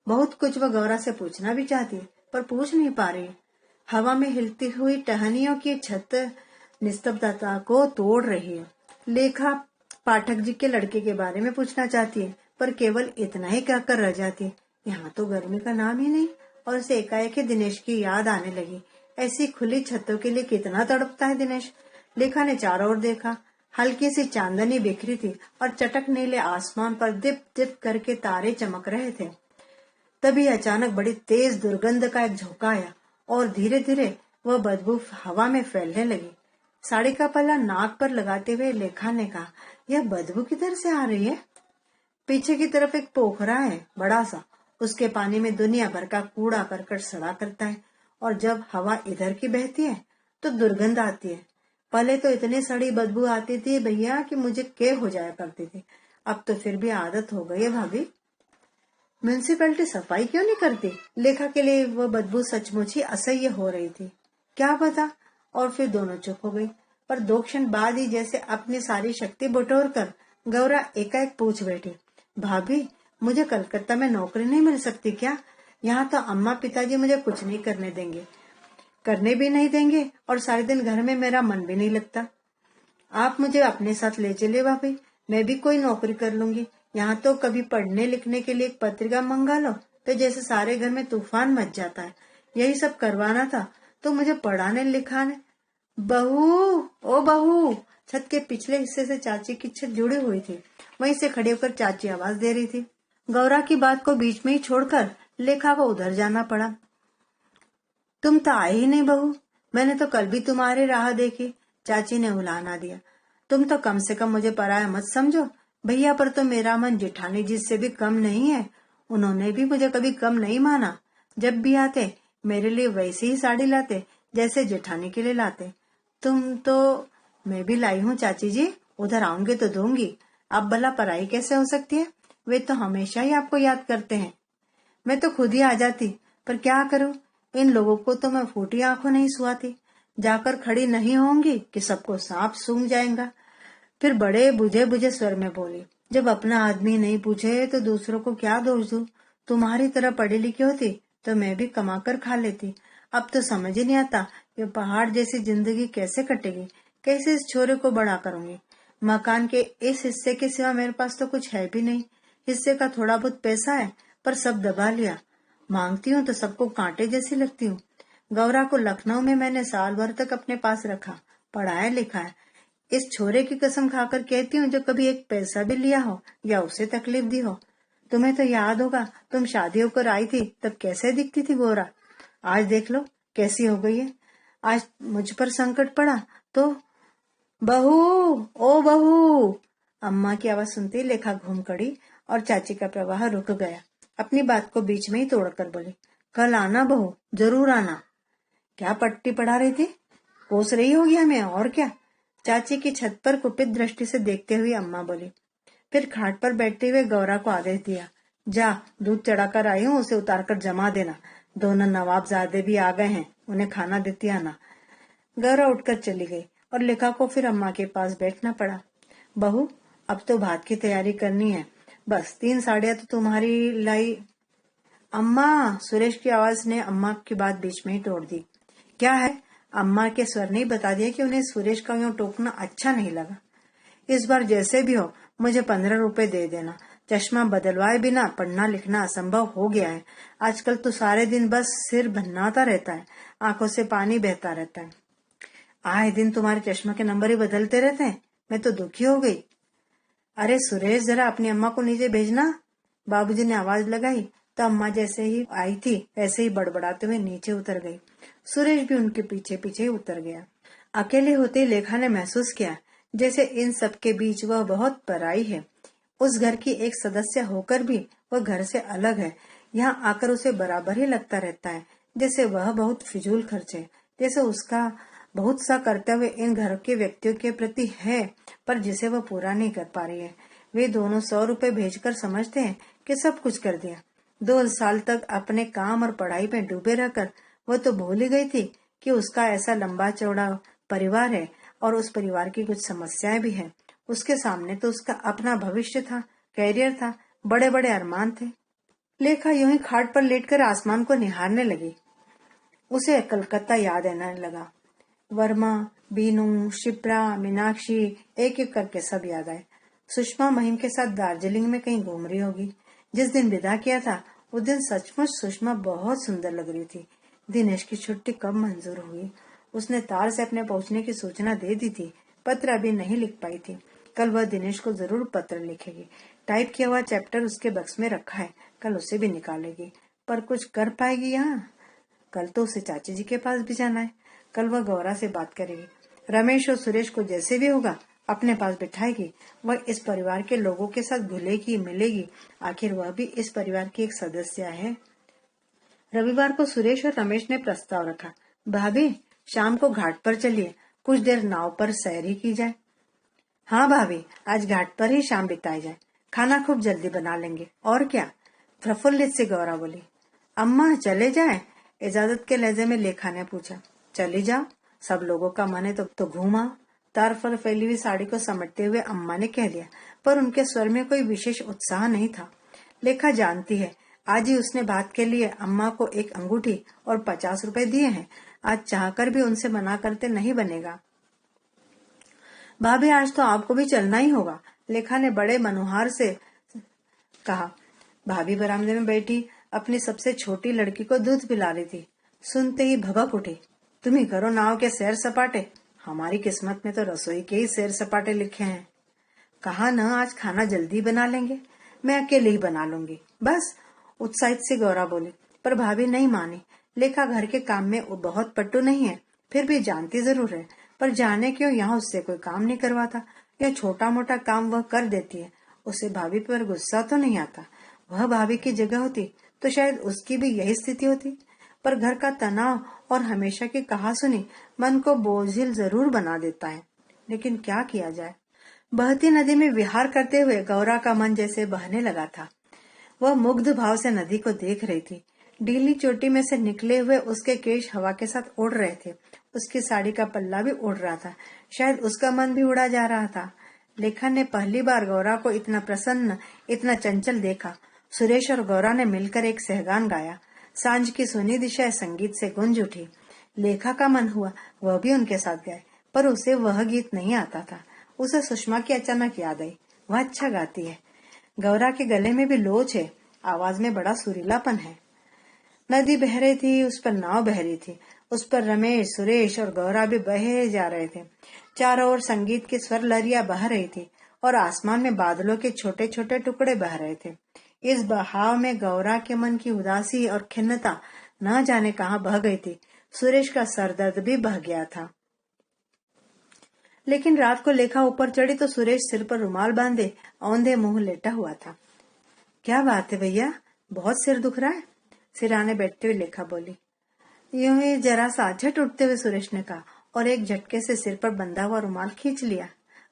बहुत कुछ वह गौरा से पूछना भी चाहती है, पर पूछ नहीं पा रही है। हवा में हिलती हुई टहनियों की छत निस्तब्धता को तोड़ रही है। लेखा पाठक जी के लड़के के बारे में पूछना चाहती है, पर केवल इतना ही कहकर रह जाती है, यहाँ तो गर्मी का नाम ही नहीं। और उसे एकाएक ही दिनेश की याद आने लगी। ऐसी खुली छतों के लिए कितना तड़पता है दिनेश। लेखा ने चारों ओर देखा। हल्की सी चांदनी बिखरी थी और चटक नीले आसमान पर दिप दिप करके तारे चमक रहे थे। तभी अचानक बड़ी तेज दुर्गंध का एक झोंका आया और धीरे धीरे वह बदबू हवा में फैलने लगी। साड़ी का पल्ला नाक पर लगाते हुए लेखा ने कहा, यह बदबू किधर से आ रही है? पीछे की तरफ एक पोखरा है बड़ा सा, उसके पानी में दुनिया भर का कूड़ा करकट सड़ा करता है, और जब हवा इधर की बहती है तो दुर्गंध आती है। पहले तो इतनी सड़ी बदबू आती थी भैया कि मुझे के हो जाया करती थी, अब तो फिर भी आदत हो गई है भाभी। म्यूनिसिपैलिटी सफाई क्यों नहीं करती? लेखा के लिए वह बदबू सचमुच ही असह्य हो रही थी। क्या पता? और फिर दोनों चुप हो गई। पर 2 क्षण बाद ही जैसे अपनी सारी शक्ति बटोर कर गौरा एकाएक पूछ बैठी, भाभी मुझे कलकत्ता में नौकरी नहीं मिल सकती क्या? यहाँ तो अम्मा पिताजी मुझे कुछ नहीं करने भी नहीं देंगे, और सारे दिन घर में मेरा मन भी नहीं लगता। आप मुझे अपने साथ ले चले भाभी, मैं भी कोई नौकरी कर लूंगी। यहाँ तो कभी पढ़ने लिखने के लिए एक पत्रिका मंगा लो तो जैसे सारे घर में तूफान मच जाता है। यही सब करवाना था तो मुझे पढ़ाने लिखाने। बहू, ओ बहू। छत के पिछले हिस्से से चाची की छत जुड़ी हुई थी। वहीं से खड़ी होकर चाची आवाज दे रही थी। गौरा की बात को बीच में ही छोड़कर लेखा को उधर जाना पड़ा। तुम तो आई ही नहीं बहू, मैंने तो कल भी तुम्हारी राह देखी। चाची ने उलाहना दिया। तुम तो कम से कम मुझे पराया मत समझो। भैया पर तो मेरा मन जेठानी जी से भी कम नहीं है। उन्होंने भी मुझे कभी कम नहीं माना। जब भी आते मेरे लिए वैसी ही साड़ी लाते जैसे जेठानी के लिए लाते। तुम तो मैं भी लाई हूँ चाची जी, उधर आऊंगे तो दूंगी। अब भला पराई कैसे हो सकती है? वे तो हमेशा ही आपको याद करते हैं। मैं तो खुद ही आ जाती, पर क्या करूं, इन लोगों को तो मैं फूटी आंखों नहीं सुहाती। जाकर खड़ी नहीं होंगी कि सबको सांप सूंघ जाएगा। फिर बड़े बुझे बुझे स्वर में बोली, जब अपना आदमी नहीं पूछे तो दूसरों को क्या दोष दूं? तुम्हारी तरह पढ़ी लिखी होती तो मैं भी कमा कर खा लेती। अब तो समझ ही नहीं आता कि पहाड़ जैसी जिंदगी कैसे कटेगी, कैसे इस छोरे को बड़ा करूंगी। मकान के इस हिस्से के सिवा मेरे पास तो कुछ है भी नहीं। हिस्से का थोड़ा बहुत पैसा है, पर सब दबा लिया। मांगती हूँ तो सबको कांटे जैसी लगती हूँ। गौरा को लखनऊ में मैंने साल भर तक अपने पास रखा, पढ़ाया लिखाया। इस छोरे की कसम खाकर कहती हूँ जो कभी एक पैसा भी लिया हो या उसे तकलीफ दी हो। तुम्हें तो याद होगा, तुम शादी होकर आई थी तब कैसे दिखती थी गोरा। आज देख लो कैसी हो गई है। आज मुझ पर संकट पड़ा तो बहू, ओ बहू। अम्मा की आवाज सुनते ही लेखा घूम खड़ी और चाची का प्रवाह रुक गया। अपनी बात को बीच में ही तोड़कर बोली, कल आना बहू, जरूर आना। क्या पट्टी पढ़ा रही थी? कोस रही होगी हमें और क्या? चाची की छत पर कुपित दृष्टि से देखते हुए अम्मा बोली। फिर खाट पर बैठते हुए गौरा को आदेश दिया, जा दूध चढ़ाकर आई हूँ, उसे उतारकर जमा देना। दोनों नवाबजादे भी आ गए हैं, उन्हें खाना देती आना। गौरा उठकर चली गई और लेखा को फिर अम्मा के पास बैठना पड़ा। बहू, अब तो भात की तैयारी करनी है। बस 3 साड़ियाँ तो तुम्हारी लाई। अम्मा, सुरेश की आवाज ने अम्मा की बात बीच में ही तोड़ दी। क्या है? अम्मा के स्वर ने ही बता दिया कि उन्हें सुरेश का यूं टोकना अच्छा नहीं लगा। इस बार जैसे भी हो मुझे 15 रुपए दे देना। चश्मा बदलवाए बिना पढ़ना लिखना असंभव हो गया है। आजकल तो सारे दिन बस सिर भन्नाता रहता है, आंखों से पानी बहता रहता है। आए दिन तुम्हारे चश्मा के नंबर ही बदलते रहते हैं। मैं तो दुखी हो गई। अरे सुरेश, जरा अपनी अम्मा को नीचे भेजना। बाबूजी ने आवाज लगाई तो अम्मा जैसे ही आई थी वैसे ही बड़बड़ाते हुए नीचे उतर गई। सुरेश भी उनके पीछे पीछे ही उतर गया। अकेले होते ही लेखा ने महसूस किया जैसे इन सबके बीच वह बहुत पराई है। उस घर की एक सदस्य होकर भी वह घर से अलग है। यहाँ आकर उसे बराबर ही लगता रहता है जैसे वह बहुत फिजूल खर्च है, जैसे उसका बहुत सा कर्तव्य इन घर के व्यक्तियों के प्रति है, पर जिसे वह पूरा नहीं कर पा रही है। वे दोनों 100 रुपए भेजकर समझते हैं कि सब कुछ कर दिया। 2 साल तक अपने काम और पढ़ाई में डूबे रहकर वह तो भूल ही गई थी कि उसका ऐसा लंबा चौड़ा परिवार है और उस परिवार की कुछ समस्याएं भी हैं। उसके सामने तो उसका अपना भविष्य था, कैरियर था, बड़े बड़े अरमान थे। लेखा यूं ही खाट पर लेटकर आसमान को निहारने लगी। उसे कलकत्ता याद आने लगा। वर्मा, बीनू, शिप्रा, मीनाक्षी, एक एक करके सब याद आए। सुषमा महिम के साथ दार्जिलिंग में कहीं घूम रही होगी। जिस दिन विदा किया था उस दिन सचमुच सुषमा बहुत सुंदर लग रही थी। दिनेश की छुट्टी कब मंजूर हुई? उसने तार से अपने पहुंचने की सूचना दे दी थी। पत्र अभी नहीं लिख पाई थी। कल वह दिनेश को जरूर पत्र लिखेगी। टाइप किया हुआ चैप्टर उसके बक्स में रखा है, कल उसे भी निकालेगी। पर कुछ कर पाएगी यहाँ? कल तो उसे चाची जी के पास भी जाना है। कल वह गौरा से बात करेगी। रमेश और सुरेश को जैसे भी होगा अपने पास बिठाएगी। वह इस परिवार के लोगों के साथ घुलेगी मिलेगी। आखिर वह भी इस परिवार की एक सदस्य है। रविवार को सुरेश और रमेश ने प्रस्ताव रखा, भाभी शाम को घाट पर चलिए, कुछ देर नाव पर सैर ही की जाए। हाँ भाभी, आज घाट पर ही शाम बिताई जाए। खाना खूब जल्दी बना लेंगे और क्या, प्रफुल्लित से गौरा बोली। अम्मा चले जाए? इजाजत के लहजे में लेखा ने पूछा। चली जाओ, सब लोगों का मन है तो घूमा। तार पर फैली हुई साड़ी को समेटते हुए अम्मा ने कह दिया, पर उनके स्वर में कोई विशेष उत्साह नहीं था। लेखा जानती है आज ही उसने बात के लिए अम्मा को एक अंगूठी और 50 रुपए दिए हैं। आज चाहकर भी उनसे मना करते नहीं बनेगा। भाभी आज तो आपको भी चलना ही होगा, लेखा ने बड़े मनोहार से कहा। भाभी बरामदे में बैठी अपनी सबसे छोटी लड़की को दूध पिला रही थी। सुनते ही भभक उठी, तुम ही करो नाव के सैर सपाटे, हमारी किस्मत में तो रसोई के ही सैर सपाटे लिखे हैं। कहा न आज खाना जल्दी बना लेंगे, मैं अकेले ही बना लूंगी बस, उत्साहित से गौरा बोली। पर भाभी नहीं मानी। लेखा घर के काम में बहुत पट्टू नहीं है, फिर भी जानती जरूर है, पर जाने क्यों यहाँ उससे कोई काम नहीं करवाता। यह छोटा मोटा काम वह कर देती है, उसे भाभी पर गुस्सा तो नहीं आता। वह भाभी की जगह होती तो शायद उसकी भी यही स्थिति होती। पर घर का तनाव और हमेशा की कहासुनी मन को बोझिल जरूर बना देता है, लेकिन क्या किया जाए। बहती नदी में विहार करते हुए गौरा का मन जैसे बहने लगा था। वह मुग्ध भाव से नदी को देख रही थी। ढीली चोटी में से निकले हुए उसके केश हवा के साथ उड़ रहे थे। उसकी साड़ी का पल्ला भी उड़ रहा था, शायद उसका मन भी उड़ा जा रहा था। लेखा ने पहली बार गौरा को इतना प्रसन्न, इतना चंचल देखा। सुरेश और गौरा ने मिलकर एक सहगान गाया। सांझ की सुनी दिशाएं संगीत से गूंज उठी। लेखा का मन हुआ वह भी उनके साथ गाए, पर उसे वह गीत नहीं आता था। उसे सुषमा की अचानक याद आई, वह अच्छा गाती है। गौरा के गले में भी लोच है, आवाज में बड़ा सुरीलापन है। नदी बह रही थी, उस पर नाव बह रही थी, उस पर रमेश, सुरेश और गौरा भी बहे जा रहे थे। चारों ओर संगीत की स्वर लहरियां बह रही थी और आसमान में बादलों के छोटे छोटे टुकड़े बह रहे थे। इस बहाव में गौरा के मन की उदासी और खिन्नता न जाने कहाँ बह गई थी। सुरेश का सरदर्द भी बह गया था। लेकिन रात को लेखा ऊपर चढ़ी तो सुरेश सिर पर रुमाल बांधे औंधे मुंह लेटा हुआ था। क्या बात है भैया, बहुत सिर दुख रहा है? सिराने बैठते हुए लेखा बोली। यूं ही जरा सा झट उठते हुए सुरेश ने कहा और एक झटके से सिर पर बंधा हुआ रुमाल खींच लिया।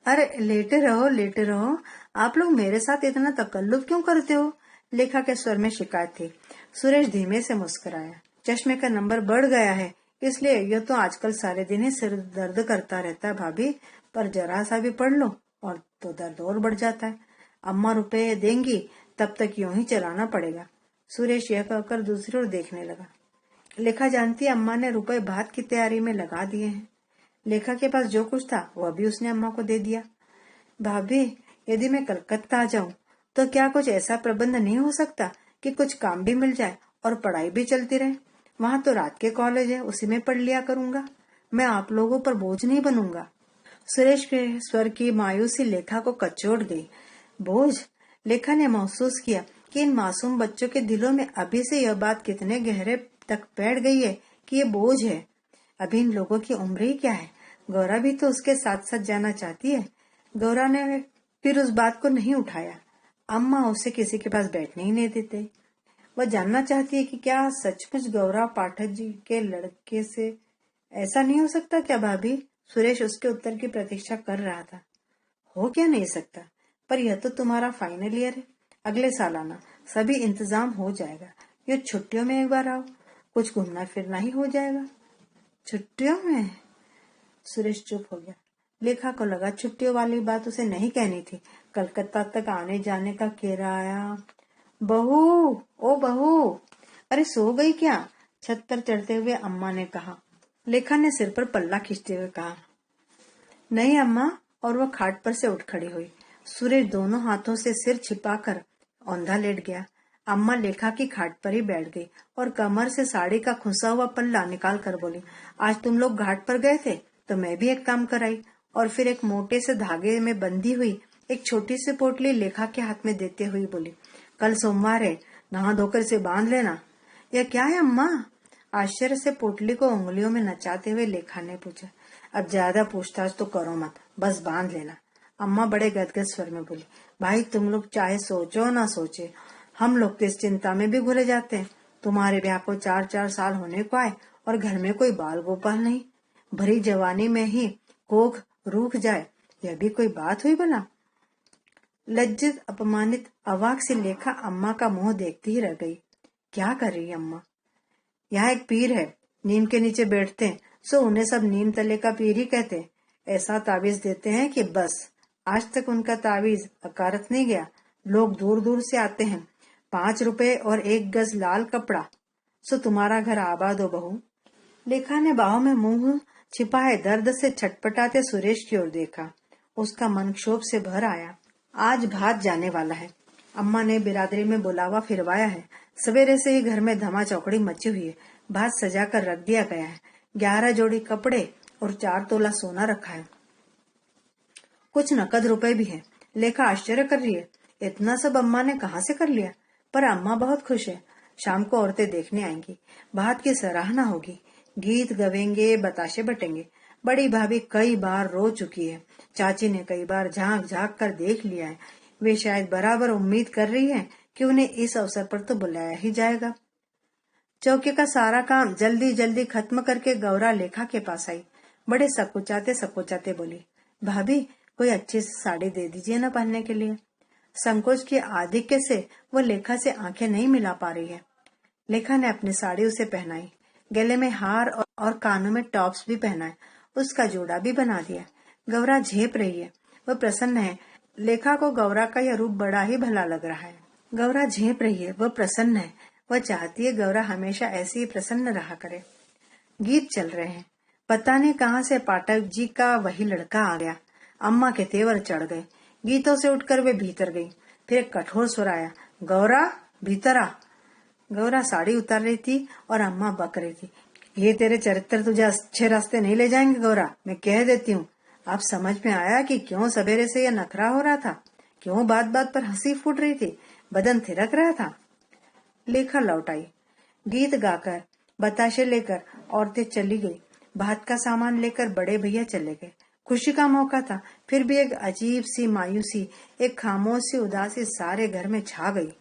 अरे लेटे रहो लेटे रहो, आप लोग मेरे साथ इतना तकल्लुफ क्यों करते हो? लेखा के स्वर में शिकायत थी। सुरेश धीमे से मुस्कुराया। चश्मे का नंबर बढ़ गया है, इसलिए यह तो आजकल सारे दिन ही सिर दर्द करता रहता है भाभी, पर जरा सा भी पढ़ लो और तो दर्द और बढ़ जाता है। अम्मा रुपए देंगी, तब तक यूं ही चलाना पड़ेगा। सुरेश यह कहकर दूसरी ओर देखने लगा। लेखा जानती है अम्मा ने रुपए भात की तैयारी में लगा दिए हैं। लेखा के पास जो कुछ था वह भी उसने अम्मा को दे दिया। भाभी, यदि मैं कलकत्ता आ जाऊं तो क्या कुछ ऐसा प्रबंध नहीं हो सकता कि कुछ काम भी मिल जाए और पढ़ाई भी चलती रहे? वहां तो रात के कॉलेज है, उसी में पढ़ लिया करूंगा। मैं आप लोगों पर बोझ नहीं बनूंगा। सुरेश के स्वर की मायूसी लेखा को कचोट गई। बोझ? लेखा ने महसूस किया कि इन मासूम बच्चों के दिलों में अभी से यह बात कितने गहरे तक बैठ गई है कि ये बोझ है। अभी इन लोगों की उम्र ही क्या है? गौरा भी तो उसके साथ साथ जाना चाहती है। गौरा ने फिर उस बात को नहीं उठाया। अम्मा उसे किसी के पास बैठने ही नहीं देते। वह जानना चाहती है कि क्या सचमुच गौरा पाठक जी के लड़के से ऐसा नहीं हो सकता क्या भाभी? सुरेश उसके उत्तर की प्रतीक्षा कर रहा था। हो क्या नहीं सकता, पर यह तो तुम्हारा फाइनल ईयर है, अगले साल आना, सभी इंतजाम हो जाएगा। ये छुट्टियों में एक बार आओ, कुछ घूमना फिरना ही हो जाएगा। छुट्टियों में? सुरेश चुप हो गया। लेखा को लगा छुट्टियों वाली बात उसे नहीं कहनी थी। कलकत्ता तक आने जाने का किराया। बहू, ओ बहू, अरे सो गई क्या? छत पर चढ़ते हुए अम्मा ने कहा। लेखा ने सिर पर पल्ला खींचते हुए कहा, नहीं अम्मा, और वह खाट पर से उठ खड़ी हुई। सुरेश दोनों हाथों से सिर छिपाकर औंधा लेट गया। अम्मा लेखा की खाट पर ही बैठ गई और कमर से साड़ी का खुसा हुआ पल्ला निकाल कर बोली, आज तुम लोग घाट पर गए थे तो मैं भी एक काम कराई। और फिर एक मोटे से धागे में बंधी हुई एक छोटी सी पोटली लेखा के हाथ में देते हुए बोली, कल सोमवार है, नहा धोकर इसे बांध लेना। यह क्या है अम्मा? आश्चर्य से पोटली को उंगलियों में नचाते हुए लेखा ने पूछा। अब ज्यादा पूछताछ तो करो मत, बस बांध लेना। अम्मा बड़े गदगद स्वर में बोली, भाई तुम लोग चाहे सोचो ना सोचे, हम लोग तो इस चिंता में भी घुले जाते हैं। तुम्हारे ब्याह को 4-4 साल होने को आए और घर में कोई बाल गोपाल नहीं। भरी जवानी में ही कोख रूठ जाए, यह भी कोई बात हुई भला? लज्जित, अपमानित, अवाक सी लेखा अम्मा का मुंह देखती ही रह गई। क्या कर रही अम्मा? यहाँ एक पीर है, नीम के नीचे बैठते हैं, सो उन्हें सब नीम तले का पीर ही कहते हैं। ऐसा ताबीज देते हैं कि बस, आज तक उनका ताबीज अकारत नहीं गया। लोग दूर दूर से आते हैं। 5 रुपए और 1 गज लाल कपड़ा, सो तुम्हारा घर आबाद हो बहू। लेखा ने बाहों में मुंह छिपाए दर्द से छटपटाते सुरेश की ओर देखा। उसका मन क्षोभ से भर आया। आज भात जाने वाला है। अम्मा ने बिरादरी में बुलावा फिरवाया है। सवेरे से ही घर में धमा चौकड़ी मची हुई है। भात सजा कर रख दिया गया है। 11 जोड़ी कपड़े और 4 तोला सोना रखा है। कुछ नकद रुपए भी है। लेखा आश्चर्य कर रही है, इतना सब अम्मा ने कहाँ से कर लिया। पर अम्मा बहुत खुश है। शाम को औरतें देखने आएंगी, भात की सराहना होगी, गीत गवेंगे, बताशे बटेंगे। बड़ी भाभी कई बार रो चुकी है। चाची ने कई बार झांक झांक कर देख लिया है। वे शायद बराबर उम्मीद कर रही हैं कि उन्हें इस अवसर पर तो बुलाया ही जाएगा। चौके का सारा काम जल्दी जल्दी खत्म करके गौरा लेखा के पास आई। बड़े सकुचाते बोली, भाभी कोई अच्छी साड़ी दे दीजिए ना पहनने के लिए। संकोच के आधिक्य से वो लेखा से आंखें नहीं मिला पा रही है। लेखा ने अपनी साड़ी उसे पहनाई, गले में हार और कानों में टॉप्स भी पहनाए, उसका जोड़ा भी बना दिया। गौरा झेप रही है, वह प्रसन्न है। लेखा को गौरा का यह रूप बड़ा ही भला लग रहा है। गौरा झेप रही है, वह प्रसन्न है। वह चाहती है गौरा हमेशा ऐसी ही प्रसन्न रहा करे। गीत चल रहे हैं। पता नहीं कहाँ से पाठक जी का वही लड़का आ गया। अम्मा के तेवर चढ़ गए। गीतों से उठकर वे भीतर गई। फिर एक कठोर स्वर आया, गौरा भीतर आ। गौरा साड़ी उतार रही थी और अम्मा बक रही थी, ये तेरे चरित्र तुझे अच्छे रास्ते नहीं ले जाएंगे गौरा, मैं कह देती हूँ। अब समझ में आया कि क्यों सवेरे से यह नखरा हो रहा था, क्यों बात बात पर हंसी फूट रही थी, बदन थिरक रहा था। लेखा लौट आई। गीत गाकर, बताशे लेकर औरतें चली गई। भात का सामान लेकर बड़े भैया चले गए। खुशी का मौका था, फिर भी एक अजीब सी मायूसी, एक खामोश सी उदासी सारे घर में छा गई।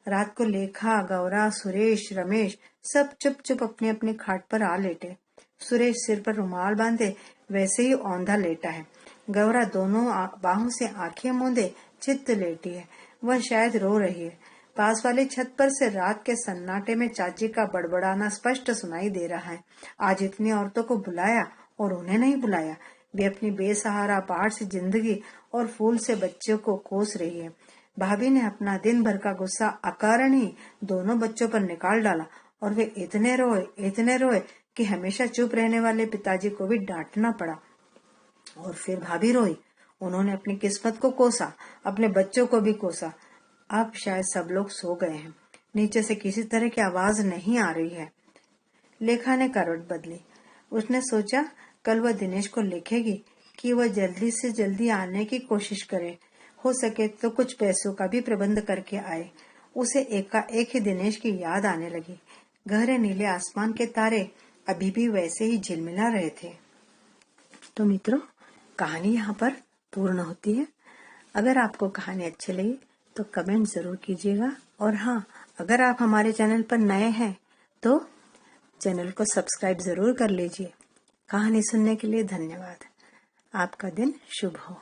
रात को लेखा, गौरा, सुरेश, रमेश सब चुप चुप अपनी अपनी खाट पर आ लेटे। सुरेश सिर पर रुमाल बांधे वैसे ही औंधा लेटा है। गौरा दोनों बाहों से आंखें मूंदे चित्त लेटी है। वह शायद रो रही है। पास वाली छत पर से रात के सन्नाटे में चाची का बड़बड़ाना स्पष्ट सुनाई दे रहा है। आज इतनी औरतों को बुलाया और उन्हें नहीं बुलाया। वे अपनी बेसहारा पहाड़ से जिंदगी और फूल से बच्चों को कोस रही है। भाभी ने अपना दिन भर का गुस्सा अकारण ही दोनों बच्चों पर निकाल डाला और वे इतने रोए कि हमेशा चुप रहने वाले पिताजी को भी डांटना पड़ा। और फिर भाभी रोई। उन्होंने अपनी किस्मत को कोसा, अपने बच्चों को भी कोसा। अब शायद सब लोग सो गए हैं। नीचे से किसी तरह की आवाज नहीं आ रही है। लेखा ने करवट बदली। उसने सोचा कल वह दिनेश को लिखेगी कि वह जल्दी से जल्दी आने की कोशिश करे। हो सके तो कुछ पैसों का भी प्रबंध करके आए। उसे एकाएक ही दिनेश की याद आने लगी। गहरे नीले आसमान के तारे अभी भी वैसे ही झिलमिला रहे थे। तो मित्रों, कहानी यहाँ पर पूर्ण होती है। अगर आपको कहानी अच्छी लगी तो कमेंट जरूर कीजिएगा। और हाँ, अगर आप हमारे चैनल पर नए हैं तो चैनल को सब्सक्राइब जरूर कर लीजिए। कहानी सुनने के लिए धन्यवाद। आपका दिन शुभ हो।